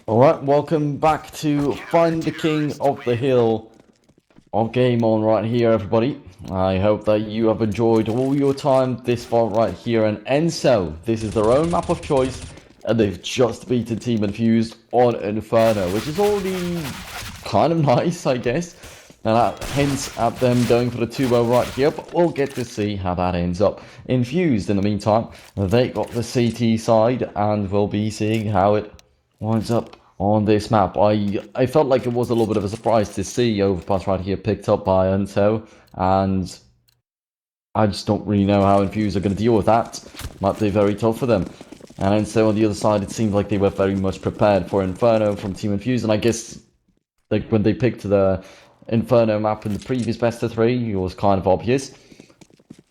Alright, welcome back to Find the King of the Hill of Game On right here, everybody. I hope that you have enjoyed all your time this far right here in Enso. This is their own map of choice, and they've just beaten Team Infused on Inferno, which is already kind of nice, I guess. Now that hints at them going for the 2-0 right here, but we'll get to see how that ends up. Infused, in the meantime, they got the CT side, and we'll be seeing how it winds up on this map. I felt like it was a little bit of a surprise to see Overpass right here picked up by Enso, and I just don't really know how Infused are going to deal with that. Might be very tough for them. And Enso on the other side, it seemed like they were very much prepared for Inferno from Team Infused, and I guess like when they picked the Inferno map in the previous best of 3, it was kind of obvious.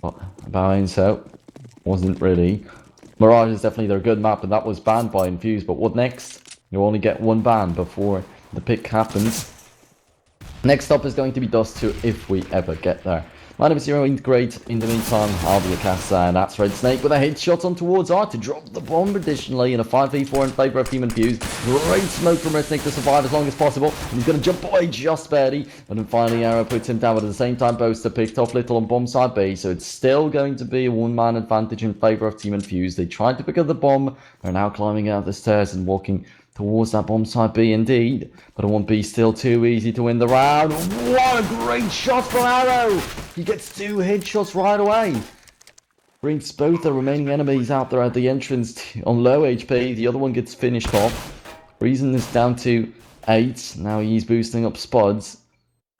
But about Enso, wasn't really. Mirage is definitely their good map, and that was banned by Infused, but what next? You only get one ban before the pick happens. Next up is going to be Dust 2 if we ever get there. My name is Zero Great. In the meantime, I'll be a caster, and that's Red Snake with a headshot on towards R to drop the bomb additionally in a 5v4 in favour of Team Infused. Great smoke from Red Snake to survive as long as possible. And he's going to jump away just barely. And then finally Arrow puts him down, but at the same time Boaster picked off Little on bomb side B. So it's still going to be a one-man advantage in favour of Team Infused. They tried to pick up the bomb. They're now climbing out the stairs and walking towards that bomb side B indeed, but it won't be still too easy to win the round. What a great shot from Arrow! He gets 2 headshots right away. Brings both the remaining enemies out there at the entrance on low HP. The other one gets finished off. Reason is down to 8. Now he's boosting up Spuds.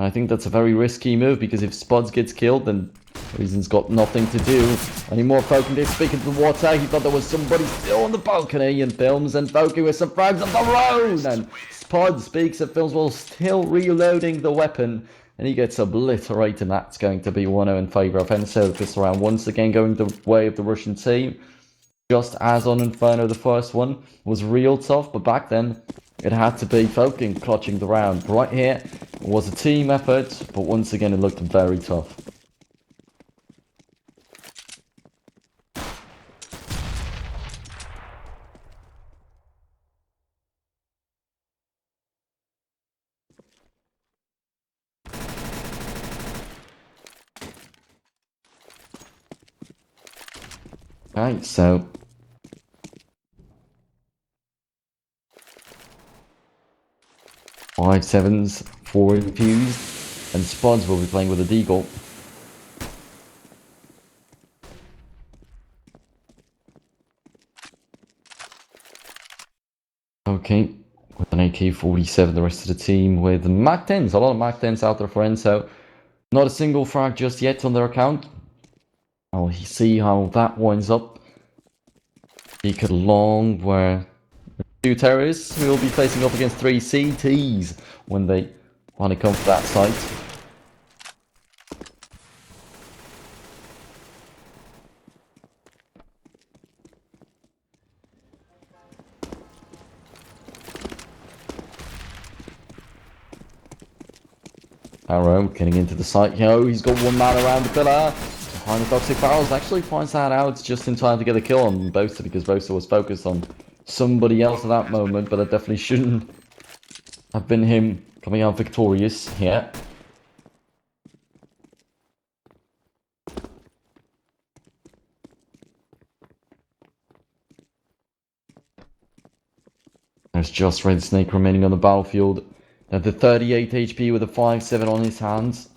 And I think that's a very risky move, because if Spuds gets killed, then Reason's got nothing to do anymore. Fokin did speak into the water. He thought there was somebody still on the balcony, and Films and Fokin with some frags of their own. And Spud speaks at Films while still reloading the weapon, and he gets obliterated. And that's going to be 1-0 in favour of Enso this round. Once again going the way of the Russian team. Just as on Inferno, the first one was real tough, but back then it had to be Fokin clutching the round. Right here, it was a team effort, but once again it looked very tough. Right, so 5-7s for Infused, and Spuds will be playing with a Deagle. Okay, with an AK-47, the rest of the team with MAC-10s. A lot of MAC-10s out there for Enso. Not a single frag just yet on their account. I'll see how that winds up. Peek at long, where 2 terrorists who will be facing up against 3 CTs when it comes to that site. Arrow getting into the site. He's got one man around the pillar. Behind the toxic barrels, actually finds that out just in time to get a kill on Boaster, because Boaster was focused on somebody else at that moment, but it definitely shouldn't have been him coming out victorious here. There's just Red Snake remaining on the battlefield. At the 38 HP with a 5-7 on his hands.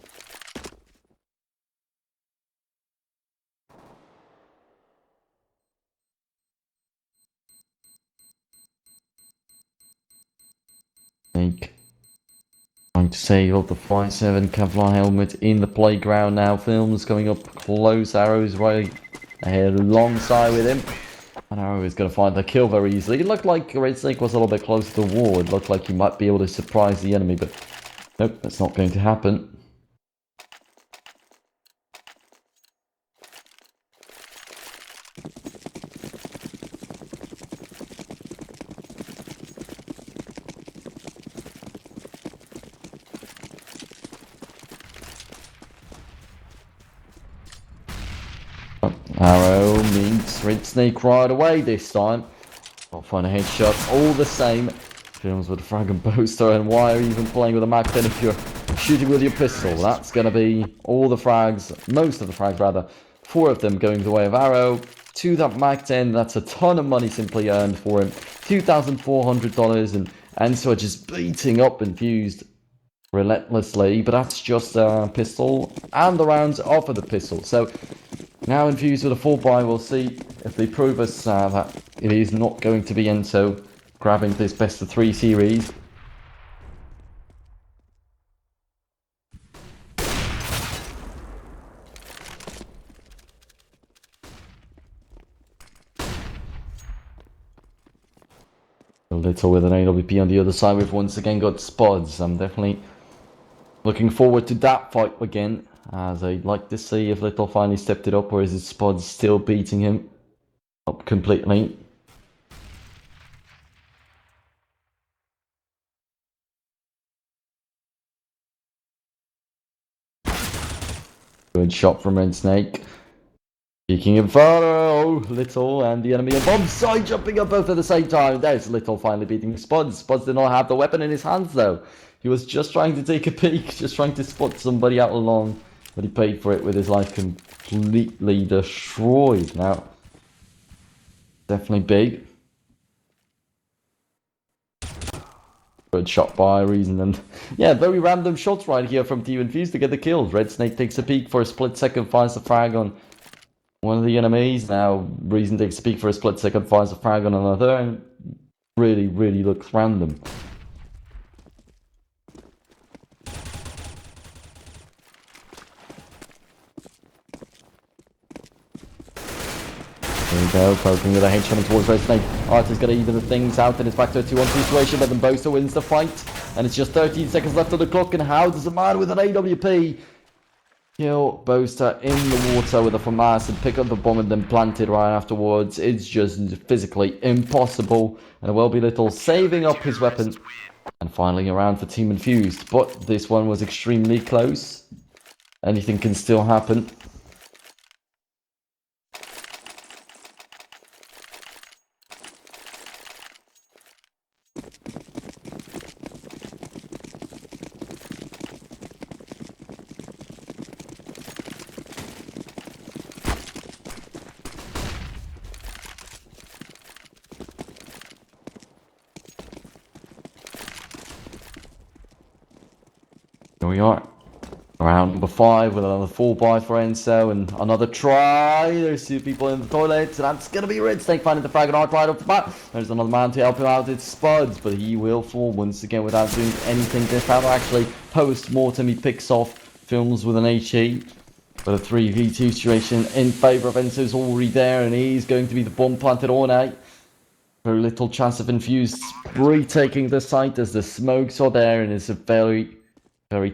Snake trying to save up the 5-7 Kevlar helmet in the playground now. Films coming up close. Arrows right ahead alongside with him. And Arrow is going to find the kill very easily. It looked like Red Snake was a little bit closer to the wall. It looked like he might be able to surprise the enemy, but nope, that's not going to happen. Arrow meets Red Snake right away this time. I'll find a headshot all the same. Films with a frag and poster, and why are you even playing with a Mac 10 if you're shooting with your pistol? That's going to be all the frags, most of the frags rather, 4 of them going the way of Arrow. To that Mac 10, that's a ton of money simply earned for him. $2,400, and Enso just beating up Infused relentlessly, but that's just a pistol and the rounds off of the pistol. So now Infused with a full buy, we'll see if they prove us that it is not going to be Enso grabbing this best of 3 series. A little with an AWP on the other side. We've once again got Spuds. I'm definitely looking forward to that fight again, as I'd like to see if Little finally stepped it up, or is it Spuds still beating him up completely? Good shot from Red Snake. Peeking in further, Little and the enemy on bomb side jumping up both at the same time. There's Little finally beating Spuds. Spuds did not have the weapon in his hands though. He was just trying to take a peek, just trying to spot somebody out along, but he paid for it with his life completely destroyed. Now, definitely big. Good shot by Reason, and yeah, very random shots right here from Team Infused to get the kills. Red Snake takes a peek for a split second, finds the frag on one of the enemies. Now Reason takes a peek for a split second, finds a frag on another, and really looks random. There we go, poking with a headshot towards Red Snake. Arthur's going to even the things out, and it's back to a 2-on-2 situation, but then Bosa wins the fight. And it's just 13 seconds left on the clock, and how does a man with an AWP kill Bosa in the water with a FAMAS and pick up the bomb and then plant it right afterwards? It's just physically impossible, and it will be Little saving up his weapon and finally around for Team Infused. But this one was extremely close. Anything can still happen. Here we are. Round number 5 with another full buy for Enso and another try. There's 2 people in the toilet, so that's going to be Red Snake finding the frag and right off the bat. There's another man to help him out. It's Spuds, but he will fall once again without doing anything. This time actually post-mortem he picks off Films with an HE. But a 3v2 situation in favour of Enso's already there, and he's going to be the bomb planted on A. Very little chance of Infused retaking the site as the smokes are there, and it's a very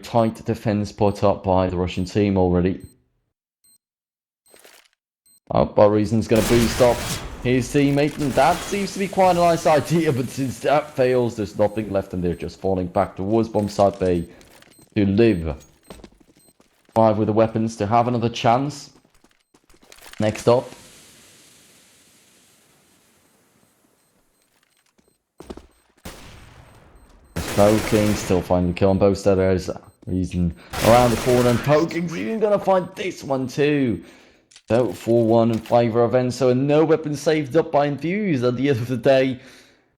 tight defense put up by the Russian team already. But Reason's going to boost up his teammate, and that seems to be quite a nice idea, but since that fails, there's nothing left, and they're just falling back towards bomb site B to live. 5 with the weapons to have another chance. Next up. Poking, still finding the kill on both. There's Reason around the corner, and Poking's even going to find this one too. So 4-1 in favour of Enso, and no weapon saved up by Infused. At the end of the day,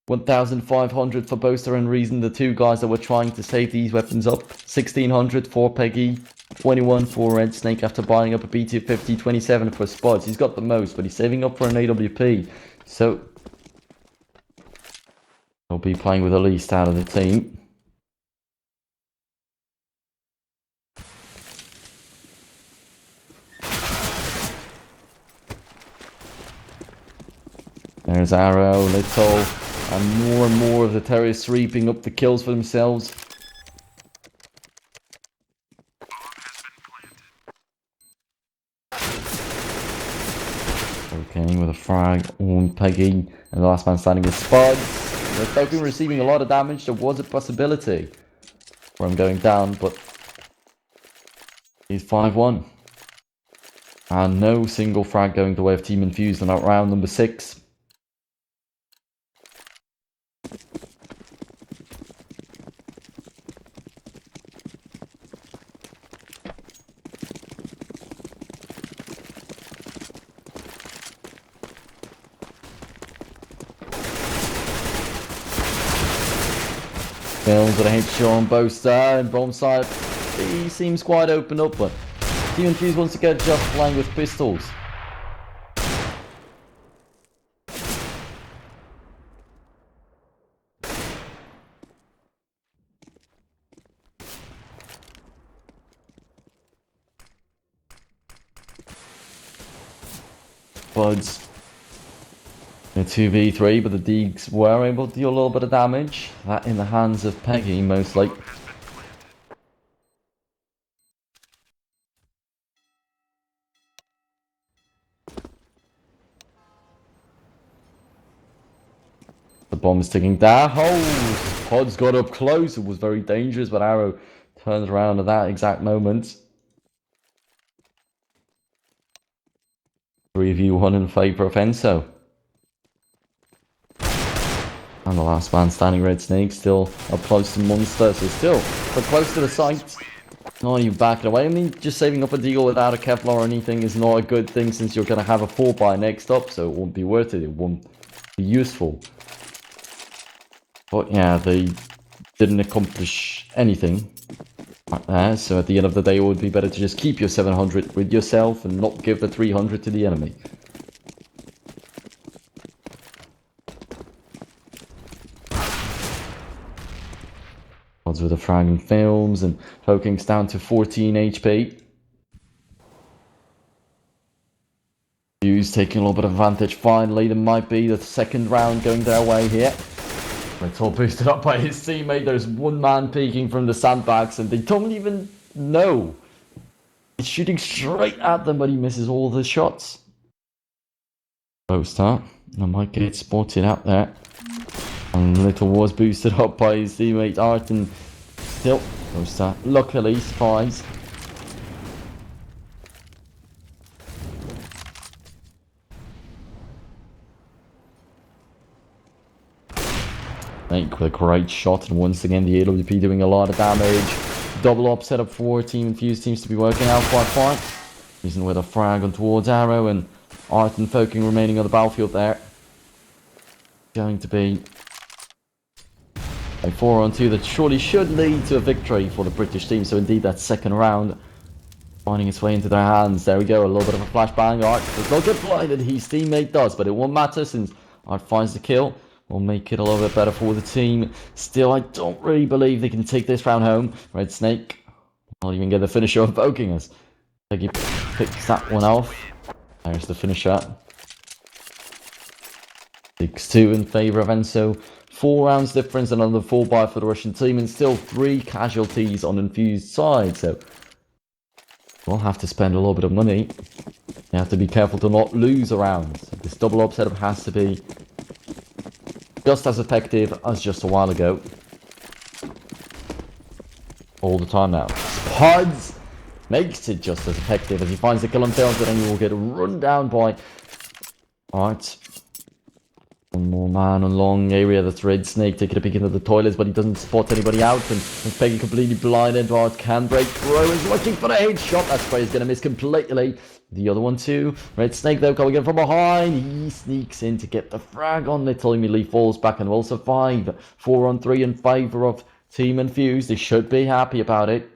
1,500 for Boaster and Reason, the 2 guys that were trying to save these weapons up. 1,600 for Peggy, 21 for Red Snake after buying up a B250, 27 for Spuds. He's got the most, but he's saving up for an AWP. So he'll be playing with the least out of the team. There's Arrow, Little, and more of the terrorists reaping up the kills for themselves. Okay, with a frag on Peggy, and the last man standing is Spuds. They're both been receiving a lot of damage. There was a possibility for him going down, but he's 5-1. And no single frag going the way of Team Infused in that round number 6. Films with a headshot on both sides, and bomb side. He seems quite open up, but Team Infused wants to get just flying with pistols. Buds. A 2v3, but the Deegs were able to do a little bit of damage. That in the hands of Peggy, most likely. The bomb is ticking down. Oh, Pod's got up close. It was very dangerous, but Arrow turns around at that exact moment. 3v1 in favour of Enso. And the last man standing, Red Snake, still up close to Monster, so still but close to the site. Not even backing away. I mean, just saving up a deal without a Kevlar or anything is not a good thing, since you're going to have a 4x next up, so it won't be worth it. It won't be useful. But yeah, they didn't accomplish anything. So at the end of the day, it would be better to just keep your 700 with yourself and not give the 300 to the enemy. Odds with the fragging films and Poking's down to 14 HP. Hughes taking a little bit of advantage finally. There might be the second round going their way here. It's all boosted up by his teammate. There's one man peeking from the sandbags and they don't even know. He's shooting straight at them, but he misses all the shots. Low start. I might get spotted out there. And Little was boosted up by his teammate Art, and still low start. Luckily, surprise. Snake with a great shot, and once again the AWP doing a lot of damage. Double up setup for Team Infused seems to be working out quite fine. Using with a frag on towards Arrow, and Art and Foking remaining on the battlefield there. Going to be a 4-on-2 that surely should lead to a victory for the British team. So indeed, that second round finding its way into their hands. There we go, a little bit of a flashbang. Art does not get blinded, his teammate does, but it won't matter since Art finds the kill. Will make it a little bit better for the team. Still, I don't really believe they can take this round home. Red Snake will even get the finisher of Poking us. He picks that one off. There's the finisher. 6-2 in favour of Enso. 4 rounds difference, another 4-buy for the Russian team, and still 3 casualties on Infused side. So we'll have to spend a little bit of money. You have to be careful to not lose a round. This double up setup has to be just as effective as just a while ago. All the time now. Spuds makes it just as effective as he finds the kill on tails, but then he will get run down by Art. One more man on long area. That's Red Snake taking a peek into the toilets, but he doesn't spot anybody out. And Peggy completely blinded. Art can break through. Is looking for the headshot. That spray is going to miss completely. The other one too. Red Snake though coming in from behind. He sneaks in to get the frag on. Little immediately falls back and will survive. 4-on-3 in favour of Team Infused. They should be happy about it.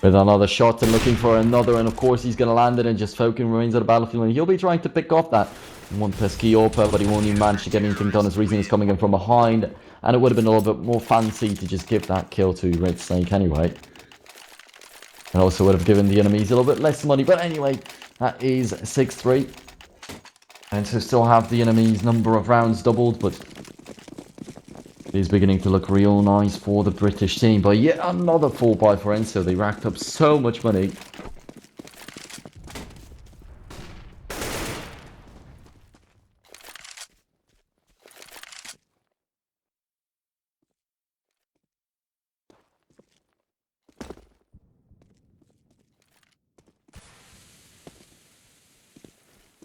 With another shot and looking for another, and of course he's going to land it, and just Fokin remains on the battlefield, and he'll be trying to pick off that one pesky AWP, but he won't even manage to get anything done as reason he's coming in from behind, and it would have been a little bit more fancy to just give that kill to Red Snake anyway. And also would have given the enemies a little bit less money, but anyway, that is 6-3. And so still have the enemies' number of rounds doubled, but it is beginning to look real nice for the British team. But yet another 4-buy for Enso. They racked up so much money.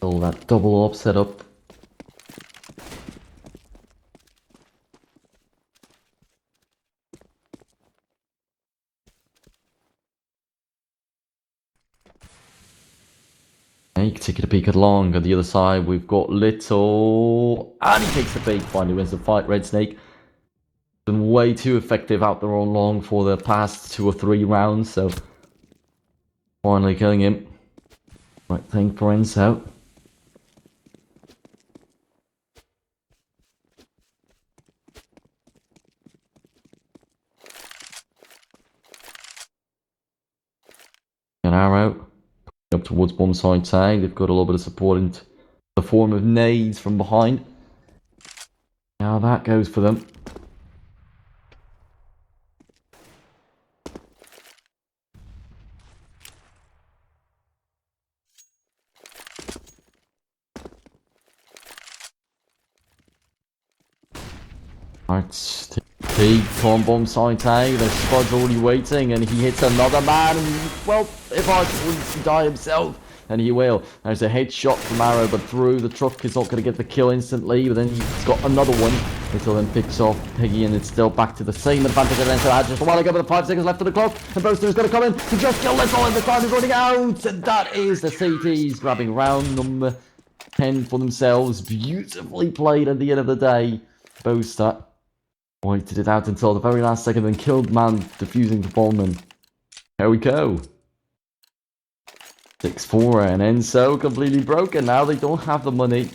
All that double up setup. Taking a peek at Long. On the other side, we've got Little. And he takes the bait, finally wins the fight. Red Snake been way too effective out there on Long for the past 2 or 3 rounds, so finally killing him. Right thing for Enso. An arrow up towards bomb side tag. They've got a little bit of support in the form of nades from behind. Now that goes for them. Alright, big con bomb side tag. The squad's already waiting, and he hits another man. And, well, if Arch wants to die himself, and he will. There's a headshot from Arrow, but through the truck is not going to get the kill instantly. But then he's got another one. Little then picks off Peggy, and it's still back to the same advantage that Enso had just a while ago. With 5 seconds left on the clock, and Boaster's going to come in to just kill Little, and the time is running out. And that is the CTs grabbing round number 10 for themselves. Beautifully played at the end of the day. Boaster waited it out until the very last second and killed man defusing the bomb, and there we go. 6-4, and Enso completely broken. Now they don't have the money.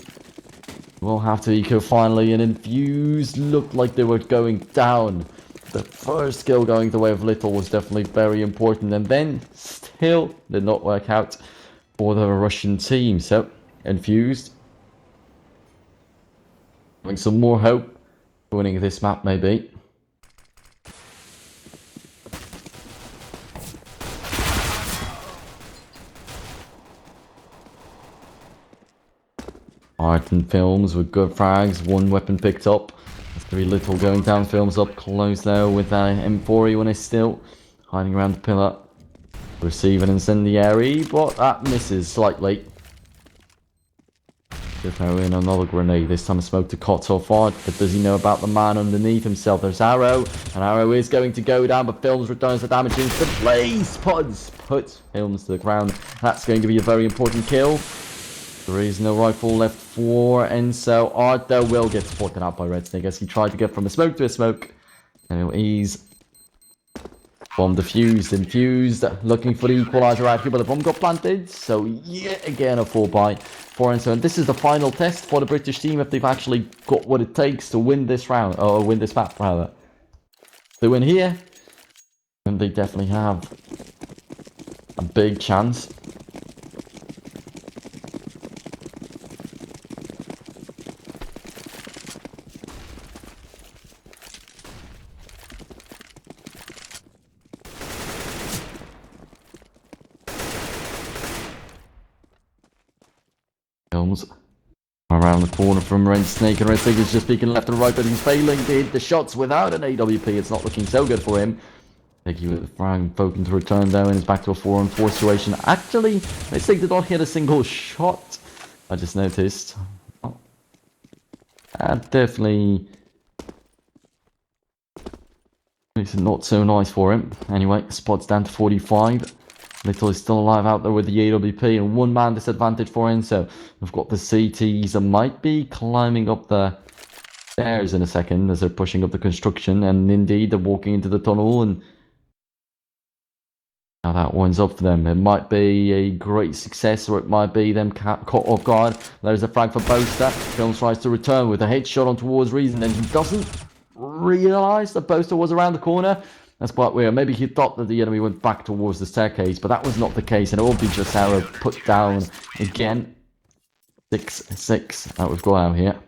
We'll have to eco finally, and Infused looked like they were going down. The first kill going the way of Little was definitely very important, and then still did not work out for the Russian team. So, Infused having some more hope winning this map, maybe. Art and films with good frags, 1 weapon picked up. That's very Little going down, films up close though with M40 when it's still hiding around the pillar. Receive an incendiary, but that misses slightly. To throw in another grenade, this time a smoke to KotH, but does he know about the man underneath himself? There's Arrow, and Arrow is going to go down, but Films returns the damage into place. Puts Films to the ground. That's going to be a very important kill. There is no rifle left for Enso. Art though will get spotted out by Red Snake as he tried to get from a smoke to a smoke. And he's bomb defused, Infused, looking for the equalizer out here, but the bomb got planted. So yet again a 4-bye for Enso. And this is the final test for the British team if they've actually got what it takes to win this round, or win this map rather. They win here, and they definitely have a big chance. Around the corner from Red Snake, and Red Snake is just peeking left and right, but he's failing to hit the shots without an AWP. It's not looking so good for him. Peggy with the frag, poking to return though, and it's back to a 4-on-4 situation. Actually, Red Snake did not hit a single shot. I just noticed. Oh. Definitely makes it not so nice for him. Anyway, spots down to 45. Little is still alive out there with the AWP, and 1-man disadvantage for Enso. We've got the CTs that might be climbing up the stairs in a second as they're pushing up the construction, and indeed they're walking into the tunnel, and now that one's up for them. It might be a great success, or it might be them caught off guard. There's a frag for Boaster. Films tries to return with a headshot on towards Reason, and he doesn't realise that Boaster was around the corner. That's quite weird. Maybe he thought that the enemy went back towards the staircase, but that was not the case, and it will be just Arrow put down again. 6-6 that we've got out here.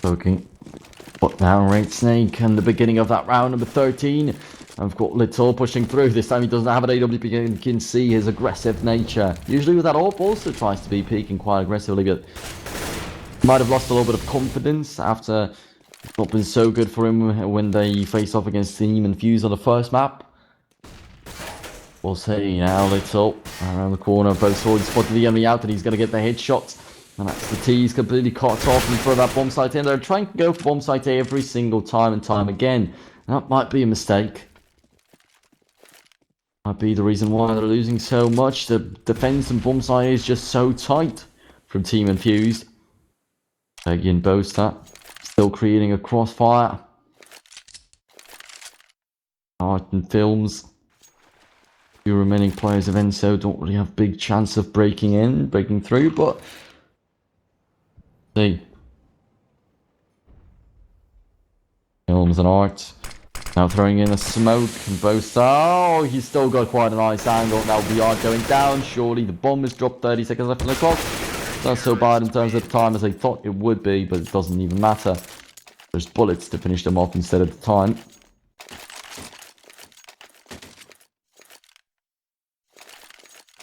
Poking. But now Red Snake and the beginning of that round, number 13. I've got Little pushing through. This time he doesn't have an AWP. You can see his aggressive nature. Usually with that AWP also tries to be peeking quite aggressively, but might have lost a little bit of confidence after it's not been so good for him when they faced off against Team Infused on the first map. We'll see now. Little around the corner, both swords spotted the enemy out, and he's going to get the headshots. And that's the T. He's completely cut off and throw that bomb site in. They're trying to go for bomb site A every single time and time again. That might be a mistake. Might be the reason why they're losing so much. The defense and bomb site is just so tight from Team Infused. Again, Boaster still creating a crossfire. Art and Films. The remaining players of Enso don't really have big chance of breaking through, but see. Films and Art. Now throwing in a smoke and Boaster. Oh, he's still got quite a nice angle. Now the Art going down. Surely the bomb is dropped. 30 seconds left on the clock. Not so bad in terms of the time as I thought it would be, but it doesn't even matter. There's bullets to finish them off instead of the time.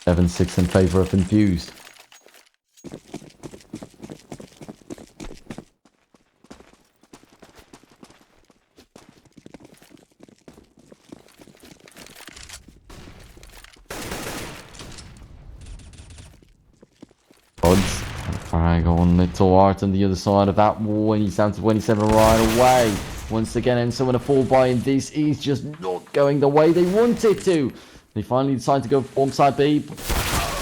7-6 in favor of Infused. Frag on Little Art on the other side of that wall, and he's down to 27 right away. Once again, Enso in a fall by, and this is just not going the way they want it to. They finally decide to go bomb side B.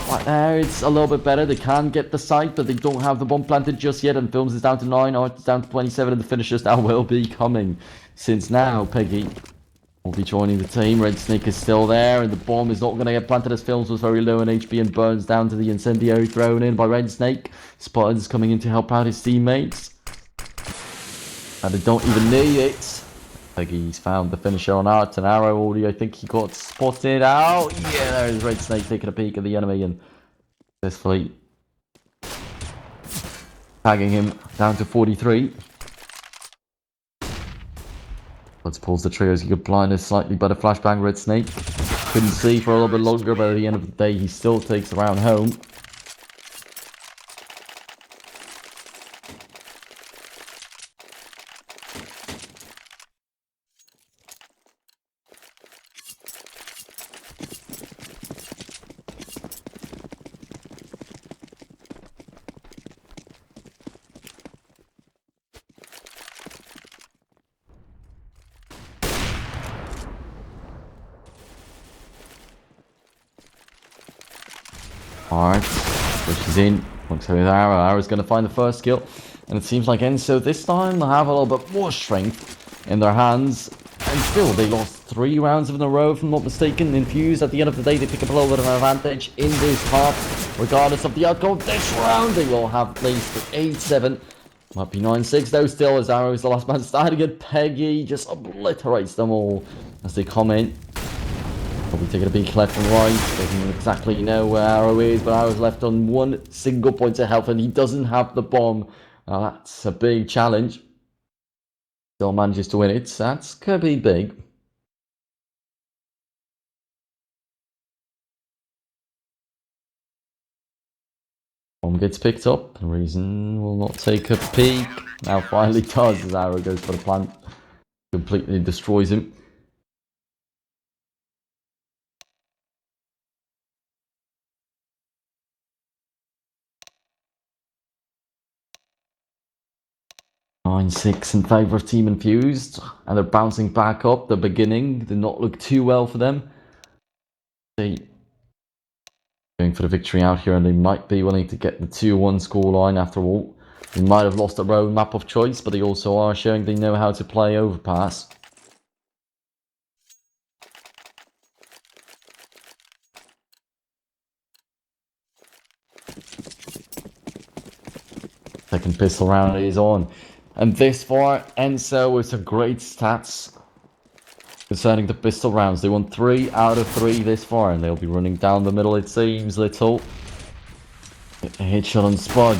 Right there, it's a little bit better. They can get the site, but they don't have the bomb planted just yet, and Films is down to 9, Art is down to 27, and the finishers now will be coming. Since now, Peggy will be joining the team. Red Snake is still there, and the bomb is not going to get planted as Films was very low in HP and burns down to the incendiary thrown in by Red Snake. Spud is coming in to help out his teammates. And they don't even need it. Peggy's found the finisher on Art and Arrow already. I think he got spotted out. Yeah, there's Red Snake taking a peek at the enemy and successfully tagging him down to 43. Let's pause the triggers. He could blind us slightly better flashbang. Red Snake couldn't see for a little bit longer, but at the end of the day, he still takes the round home. Alright, pushes in, looks over there, Arrow's going to find the first kill, and it seems like Enso this time will have a little bit more strength in their hands, and still they lost 3 rounds in a row if I'm not mistaken. Infused, at the end of the day, they pick up a little bit of an advantage in this half. Regardless of the outcome of this round, they will have placed 8-7. Might be 9-6 though still, as Arrow is the last man standing, and Peggy just obliterates them all as they come in. Probably taking a peek left and right, doesn't exactly know where Arrow is, but Arrow's left on 1 single point of health and he doesn't have the bomb. Now that's a big challenge. Still manages to win it, so that's gonna be big. Bomb gets picked up, the reason will not take a peek. Now finally does, as Arrow goes for the plant. Completely destroys him. Nine 6 in favour of Team Infused, and they're bouncing back up. The beginning did not look too well for them. They going for the victory out here, and they might be willing to get the 2-1 scoreline after all. They might have lost their own map of choice, but they also are showing they know how to play Overpass. Second pistol round is on. And this far, Enso with some great stats concerning the pistol rounds. They won 3 out of 3 this far, and they'll be running down the middle, it seems. Little. Get a headshot on Spud.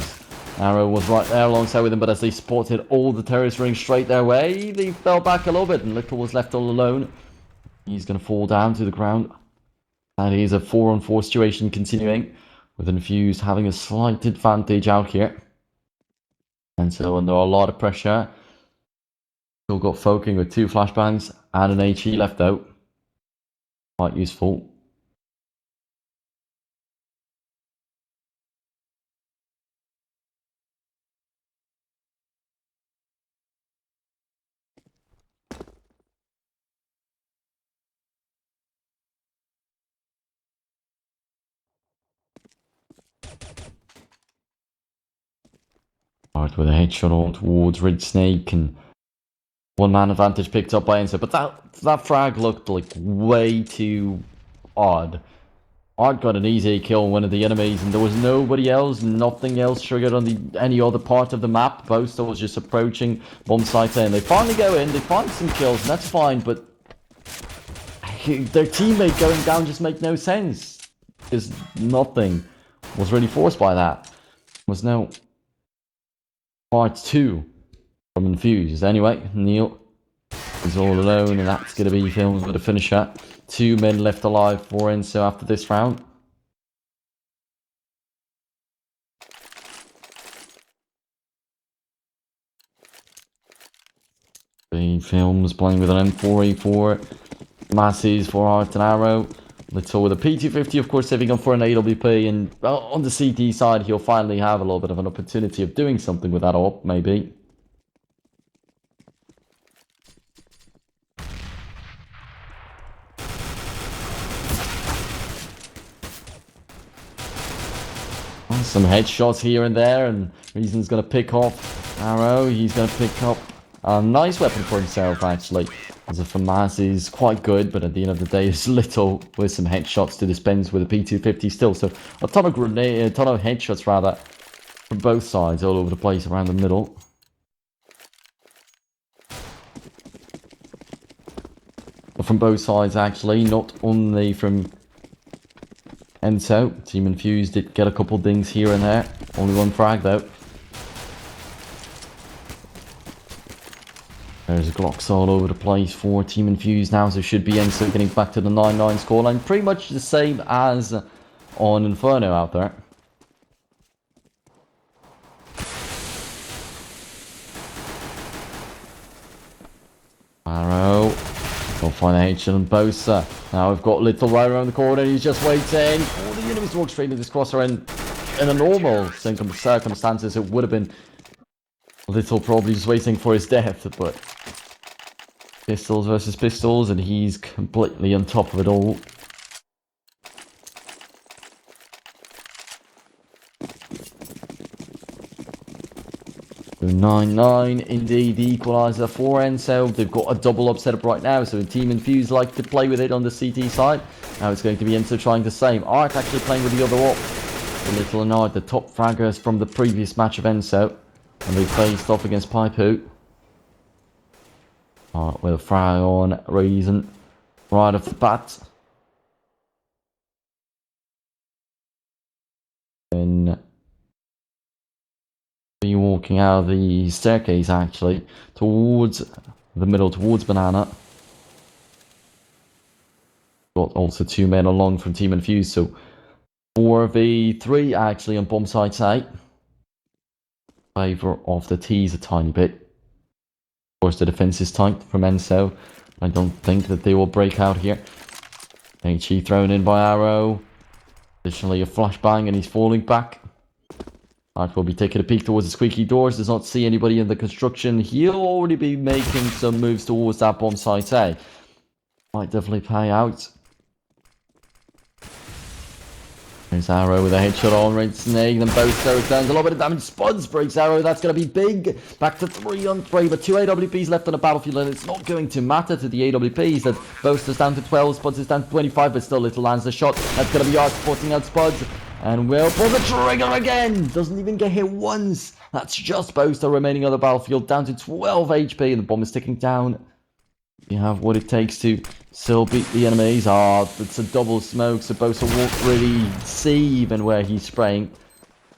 Arrow was right there alongside with him, but as they spotted all the terrorists running straight their way, they fell back a little bit, and Little was left all alone. He's going to fall down to the ground. That is a 4-on-4 situation continuing, with Infused having a slight advantage out here. And so under a lot of pressure. Still got Foking with 2 flashbangs and an HE left out. Quite useful. Alright, with a headshot on towards Red Snake, and 1-man advantage picked up by Enso. But that frag looked like way too odd. Art got an easy kill on one of the enemies, and there was nobody else, nothing else triggered on any other part of the map. Boaster was just approaching bomb site, and they finally go in, they find some kills, and that's fine, but their teammate going down just made no sense, because nothing was really forced by that. There was no part 2 from Infused. Anyway, Neil is all alone, and that's going to be filmed with a finisher. 2 men left alive for Enso after this round. The films playing with an M4A4. Masses for Art and Arrow. Little with a P250, of course, saving up for an AWP. And well, on the CT side, he'll finally have a little bit of an opportunity of doing something with that AWP, maybe. Some headshots here and there, and Reason's going to pick off Arrow. He's going to pick up a nice weapon for himself, actually. As a FAMAS is quite good, but at the end of the day, it's Little with some headshots to dispense with a P250 still. So a ton of headshots rather, from both sides, all over the place around the middle. But from both sides, actually, not only from Enso. Team Infused did get a couple dings here and there. Only 1 frag though. There's Glocks all over the place for Team Infused now, so should be Enso getting back to the 9-9 scoreline. Pretty much the same as on Inferno out there. Arrow. We'll find a headshot on Bosa. Now we've got Little right around the corner. He's just waiting. All the enemies walk straight into this crosser, and in a normal circumstances, it would have been Little probably just waiting for his death, but pistols versus pistols, and he's completely on top of it all. So 9-9, indeed, the equaliser for Enso. They've got a double up setup right now, so Team Infused like to play with it on the CT side. Now it's going to be Enso trying the same. Art actually playing with the other op. Little and Art, the top fraggers from the previous match of Enso. And they faced off against Paipu. Art with a frag on Reason right off the bat. Then be walking out of the staircase actually towards the middle, towards Banana. Got also 2 men along from Team Infused, so 4v3 actually on bomb site A. Favor of the T's a tiny bit. Of course, the defense is tight from Enso. I don't think that they will break out here. HE thrown in by Arrow. Additionally, a flashbang, and he's falling back. Art will be taking a peek towards the squeaky doors. Does not see anybody in the construction. He'll already be making some moves towards that bomb site A. Might definitely pay out. There's Arrow with a headshot on Red Snake. Then both throws down. A little bit of damage. Spuds breaks Arrow. That's going to be big. Back to 3-on-3. But 2 AWPs left on the battlefield. And it's not going to matter to the AWPs. That Boast is down to 12. Spuds is down to 25. But still Little lands the shot. That's going to be Art supporting out Spuds. And will pull the trigger again. Doesn't even get hit once. That's just Boaster remaining on the battlefield. Down to 12 HP. And the bomb is ticking down. You have what it takes to still beat the enemies. It's a double smoke, so Bosa won't really see even where he's spraying.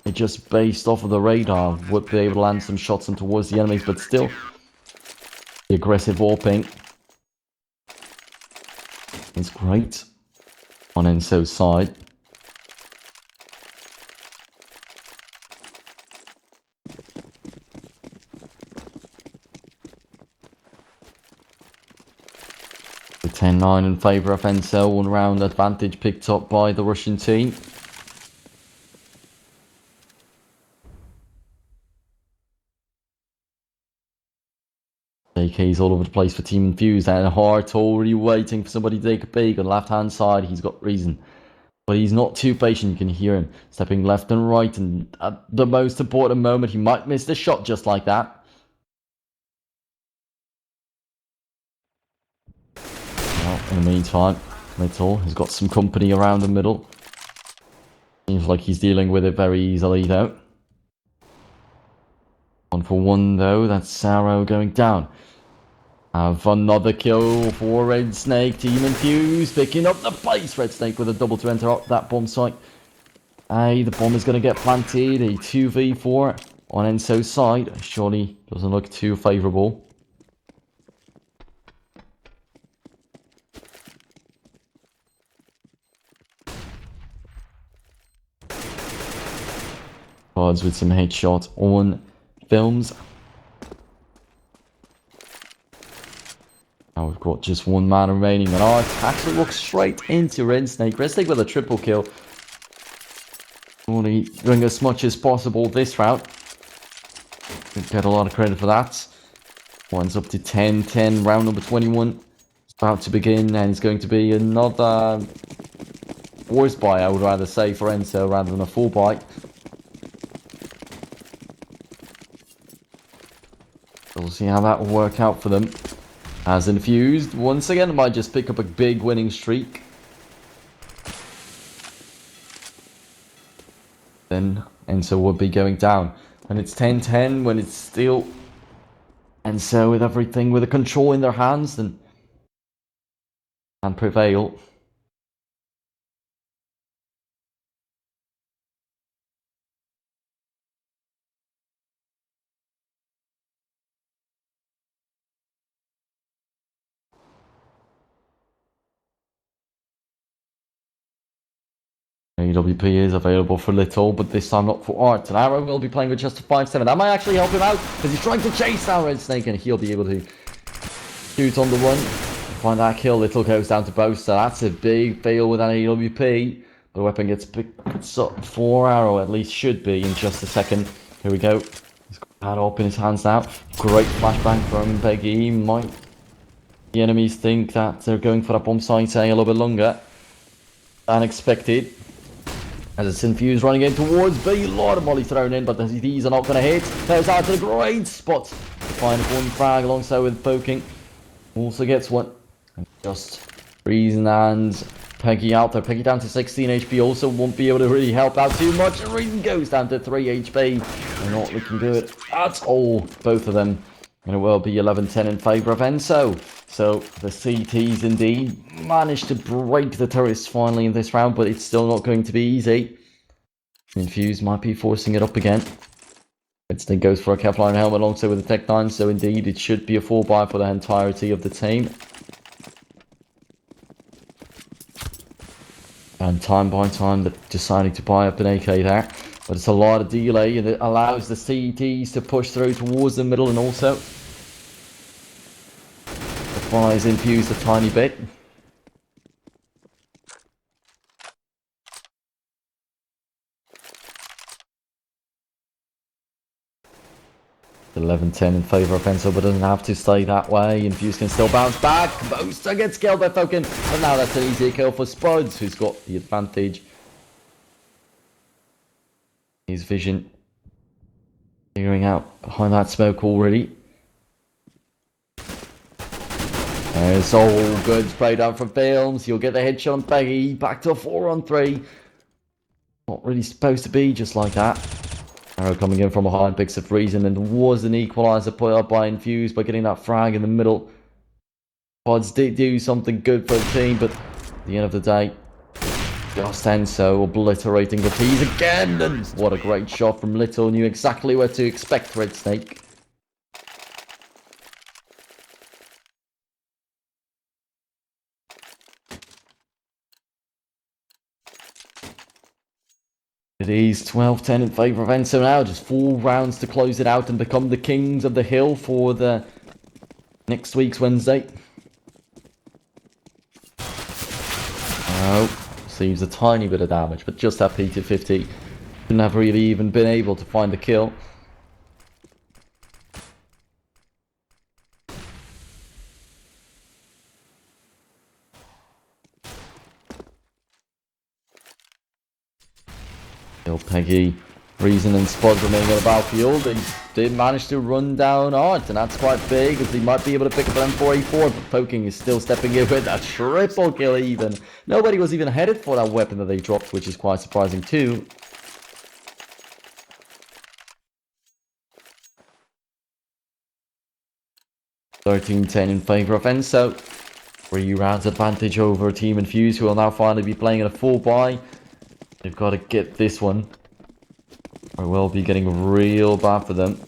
It just based off of the radar would be able to land some shots in towards the enemies, but still the aggressive warping is great on Enso's side. The 10-9 in favour of Enso, 1 round advantage picked up by the Russian team. AK's all over the place for Team Infused, and Hart already waiting for somebody to take a peek on the left hand side. He's got reason, but he's not too patient. You can hear him stepping left and right, and at the most important moment he might miss the shot just like that. Well, in the meantime, Little has got some company around the middle. Seems like he's dealing with it very easily though. 1 for 1 though, that's Saro going down. Have another kill for Red Snake. Team Infused picking up the pace. Red Snake with a double to enter up that bomb site. The bomb is going to get planted. A 2v4 on Enso's side. Surely doesn't look too favourable. Cards with some headshots on films. Now we've got just 1 man remaining, and it actually looks straight into Red Snake. Red Snake with a triple kill. Only doing as much as possible this round. Get a lot of credit for that. One's up to 10-10, round number 21. It's about to begin, and it's going to be another force buy, I would rather say, for Enso rather than a full buy. So we'll see how that will work out for them. As Infused, once again, might just pick up a big winning streak. Then Enso would be going down. And it's 10-10 when it's still Enso with everything with the control in their hands and prevail. AWP is available for Little, but this time not for Art. And Arrow will be playing with just a 5-7. That might actually help him out, because he's trying to chase down Red Snake, and he'll be able to shoot on the run. Find that kill. Little goes down to Boaster. That's a big fail with an AWP. The weapon gets picked up for Arrow, at least should be, in just a second. Here we go. He's got that up in his hands now. Great flashbang from Peggy. Might the enemies think that they're going for that bomb site a little bit longer than expected. As it's Infused running in towards B. A lot of molly thrown in, but these are not going to hit. There's out to the great spot. Find 1 frag alongside with poking. Also gets 1. And just Reason and Peggy out there. Peggy down to 16 HP. Also won't be able to really help out too much. Reason goes down to 3 HP. They're not looking good at all, both of them. And it will be 11-10 in favour of Enso. So the CTs indeed managed to break the turrets finally in this round, but it's still not going to be easy. Infused might be forcing it up again. Instinct goes for a Kevlar helmet alongside with the Tech 9, so indeed it should be a full buy for the entirety of the team. And time by time they're deciding to buy up an AK there. But it's a lot of delay, and it allows the CTs to push through towards the middle, and also applies Infused a tiny bit. It's 11-10 in favour of Enso, but doesn't have to stay that way. Infused can still bounce back. Boaster gets killed by Falcon, but now that's an easy kill for Spuds, who's got the advantage. His vision figuring out behind that smoke already. It's all good. Spray down from Films. You'll get the headshot on Peggy. Back to a 4-on-3. Not really supposed to be just like that. Arrow coming in from behind, picks up Reason, and was an equalizer put up by Infused by getting that frag in the middle. Pods did do something good for the team, but at the end of the day, Just Enso obliterating the T's again, and what a great shot from Little. Knew exactly where to expect Red Snake. It is 12-10 in favour of Enso now. Just 4 rounds to close it out and become the kings of the hill for the next week's Wednesday. Oh, seems a tiny bit of damage, but just that P250. Couldn't have really even been able to find the kill. Still Peggy, Reason and Spud remaining on the battlefield. They did manage to run down Art, and that's quite big, as they might be able to pick up an M4A4, but Poking is still stepping in with a triple kill even. Nobody was even headed for that weapon that they dropped, which is quite surprising too. (13-10) in favour of Enso. 3 rounds advantage over Team Infused, who will now finally be playing in a full buy. They've got to get this one, or it will be getting real bad for them.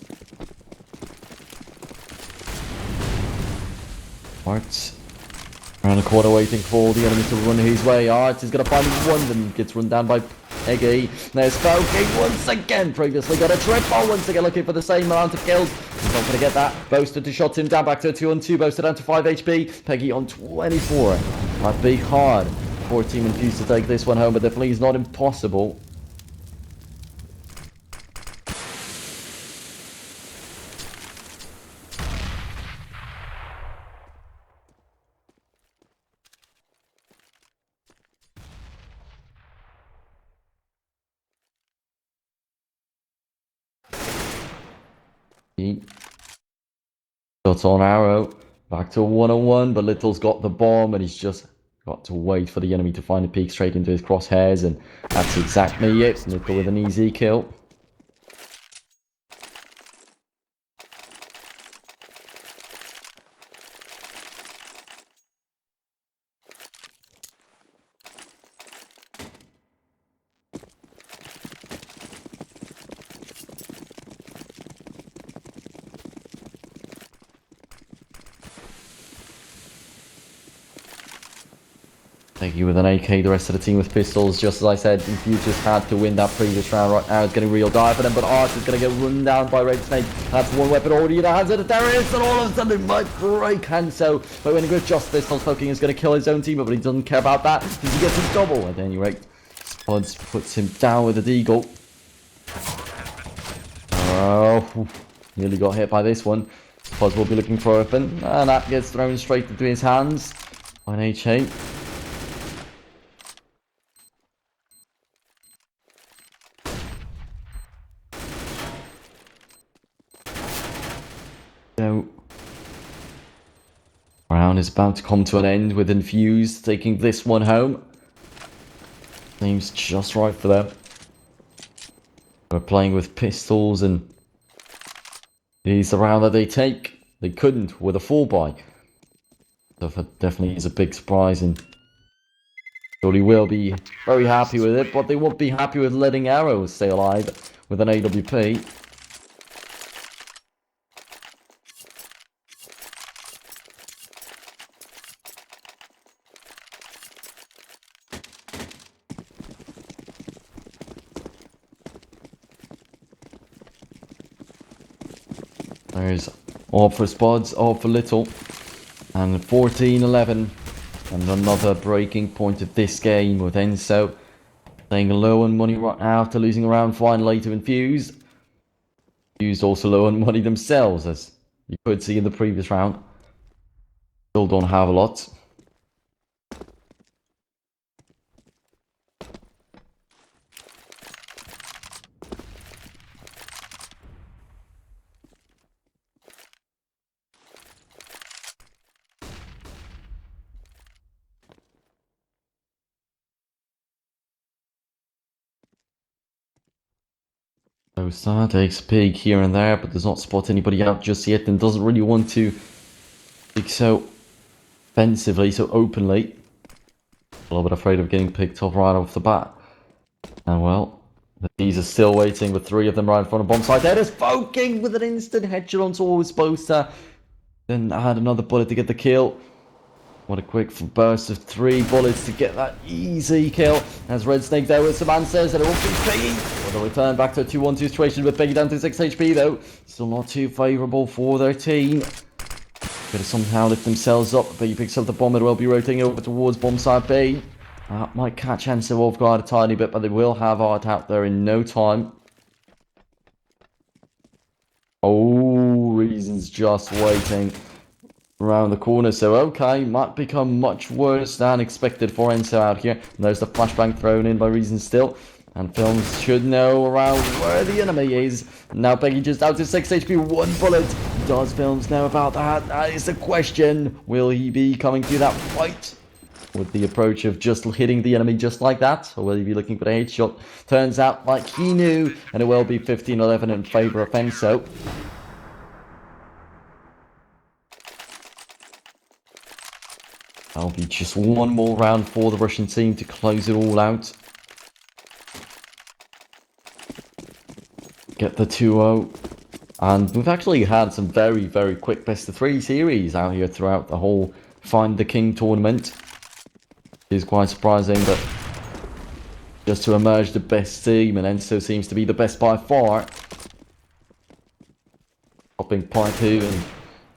Art around the corner waiting for the enemy to run his way. Art is going to find one, then gets run down by Peggy. There's Poking once again. Previously got a triple. Once again looking for the same amount of kills. He's not going to get that. Boasted to shot him down back to a 2-on-2. Boasted down to 5 HP. Peggy on 24. Might be hard for Team Infused to take this one home, but definitely is not impossible. Shots on arrow, back to a 1-on-1, but Little's got the bomb, and he's just got to wait for the enemy to find a peek straight into his crosshairs, and that's exactly it. Little with an easy kill. Peggy with an AK, the rest of the team with pistols. Just as I said, Infused just had to win that previous round. Right now it's getting real dire for them, but Art is going to get run down by Red Snake. That's one weapon already in the hands of the terrorists, and all of a sudden it might break Enso. But when with just pistols, Poking is going to kill his own team, but he doesn't care about that because he gets his double at any rate. Spuds puts him down with a deagle. Oh, nearly got hit by this one. Spuds will be looking for a weapon, and that gets thrown straight into his hands by an HA. So, round is about to come to an end with Infused taking this one home. Seems just right for them. We're playing with pistols, and it is the round that they take. They couldn't with a full buy. So that definitely is a big surprise, and surely will be very happy with it, but they won't be happy with letting arrows stay alive with an AWP. There's all for Spuds, all for Little, and 14-11, and another breaking point of this game with Enso staying low on money right now after losing a round finally to Infused. Infused also low on money themselves, as you could see in the previous round. Still don't have a lot. So Star takes a peek here and there, but does not spot anybody out just yet, and doesn't really want to speak so offensively, so openly. A little bit afraid of getting picked off right off the bat. And well, the D's are still waiting with 3 of them right in front of bomb site. They're just poking with an instant headshot on towards Boaster. Then I had another bullet to get the kill. What a quick burst of 3 bullets to get that easy kill. As Red Snake there with some answers, and it will be Piggy. Well, they'll return back to a 2-1-2 situation with Piggy down to 6 HP though. Still not too favourable for their team. Gotta somehow lift themselves up. Piggy picks up the bomb, it will be rotating over towards bomb site B. Might catch Enso off guard a tiny bit, but they will have Art out there in no time. Oh, Reason's just waiting around the corner, so okay, might become much worse than expected for Enso out here. And there's the flashbang thrown in by Reason still, and Films should know around where the enemy is. Now Peggy just out to 6 HP, 1 bullet. Does Films know about that? That is the question. Will he be coming to that fight with the approach of just hitting the enemy just like that, or will he be looking for the headshot? Turns out like he knew, and it will be 15-11 in favour of Enso. That'll be just one more round for the Russian team to close it all out. Get the 2-0. And we've actually had some very, very quick best-of-3 series out here throughout the whole Find the King tournament. It is quite surprising, but just to emerge the best team, and Enso seems to be the best by far. Topping Paipu and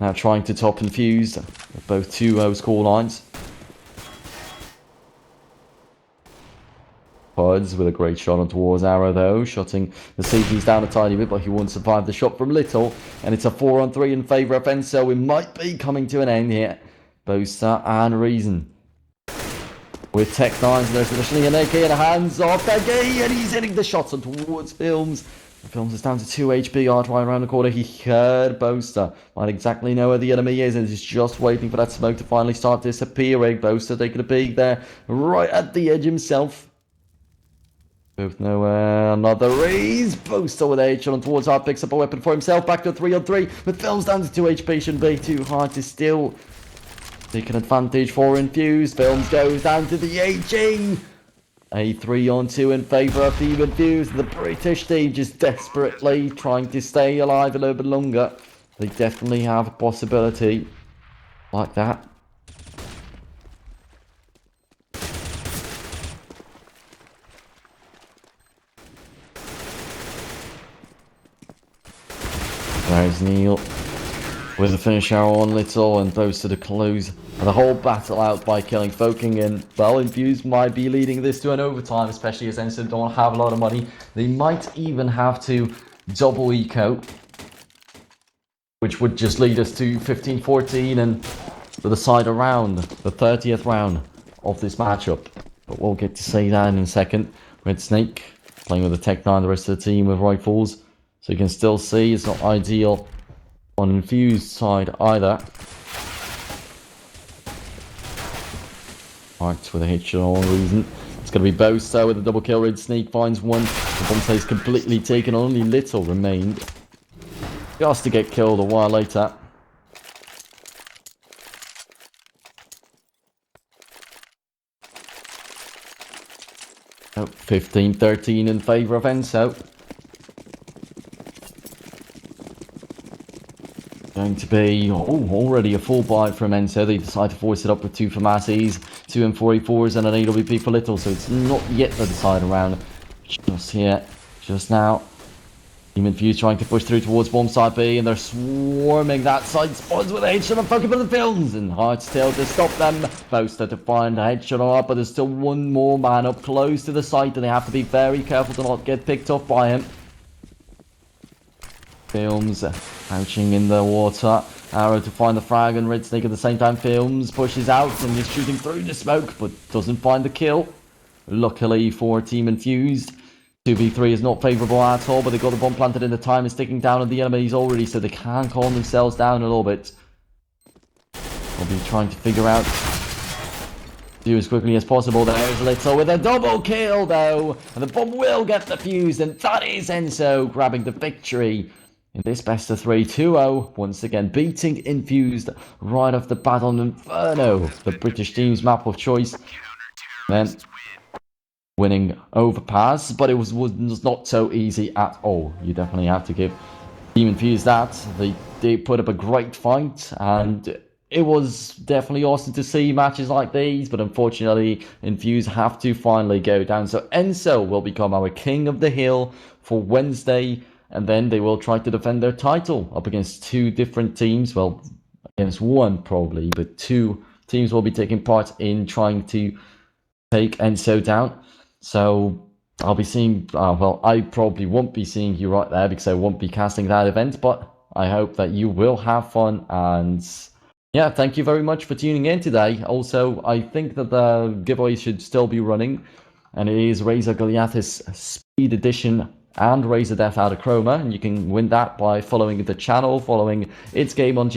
now trying to top Infused with both 2-0 score lines. Puds with a great shot on towards Arrow though, shotting the CPs down a tiny bit, but he won't survive the shot from Little. And it's a 4-on-3 in favour of Enso. We might be coming to an end here. Boaster and Reason. With Tech 9s, there's additionally an AK in the hands of Peggy, and he's hitting the shots on towards Films. Films is down to 2 HP, Art right around the corner. He heard Boaster. Might exactly know where the enemy is, and he's just waiting for that smoke to finally start disappearing. Boaster taking a peek there, right at the edge himself. Both nowhere, another raise. Boaster with a headshot on towards Art, picks up a weapon for himself. Back to a 3-on-3, with Films down to 2 HP. Shouldn't be too hard to steal. Take an advantage for Infused. Films goes down to the HE. A 3-on-2 in favour of Team Infused. The British team just desperately trying to stay alive a little bit longer. They definitely have a possibility like that. There's Neil with a finish arrow on Little, and Boaster to close the whole battle out by killing Foking. And well, Infused might be leading this to an overtime, especially as Enso don't have a lot of money. They might even have to double eco, which would just lead us to 15-14 and to decide around the 30th round of this matchup. But we'll get to see that in a second. Red Snake playing with the Tech 9, the rest of the team with rifles. So you can still see it's not ideal on Infused side either. Alright, with a headshot on Reason. It's going to be Boaster with a double kill. Red Snake finds one. The bomb stays completely taken. Only Little remained. Just to get killed a while later. Oh, 15-13 in favour of Enso. Going to be already a full buy from Enso. They decide to force it up with 2 FAMASis, 2 M44s, and an AWP for Little. So it's not yet the decider round. Just here, just now. Team Infused trying to push through towards bomb site B, and they're swarming that side. Spawns with a headshot on Focus for the Films, and hard still to stop them. Boaster to find a headshot on up, but there's still one more man up close to the site, and they have to be very careful to not get picked off by him. Films crouching in the water. Arrow to find the frag, and Red Snake at the same time. Films pushes out and is shooting through the smoke, but doesn't find the kill. Luckily for Team Infused, 2v3 is not favourable at all, but they've got the bomb planted in the time and sticking down on the enemies already, so they can calm themselves down a little bit. They'll be trying to figure out do as quickly as possible. There's Little with a double kill though, and the bomb will get defused, and that is Enso grabbing the victory in this best of 3, 2-0, once again beating Infused right off the bat on Inferno, the British team's map of choice. then winning Overpass, but it was not so easy at all. You definitely have to give Team Infused that. They put up a great fight, and it was definitely awesome to see matches like these, but unfortunately, Infused have to finally go down. So Enso will become our King of the Hill for Wednesday, and then they will try to defend their title up against two different teams. Well, against one probably, but two teams will be taking part in trying to take Enso down. So I'll be seeing, well, I probably won't be seeing you right there because I won't be casting that event, but I hope that you will have fun. And yeah, thank you very much for tuning in today. Also, I think that the giveaway should still be running, and it is Razor Goliath's Speed Edition and Razor Death out of Chroma, and you can win that by following the channel, following its game on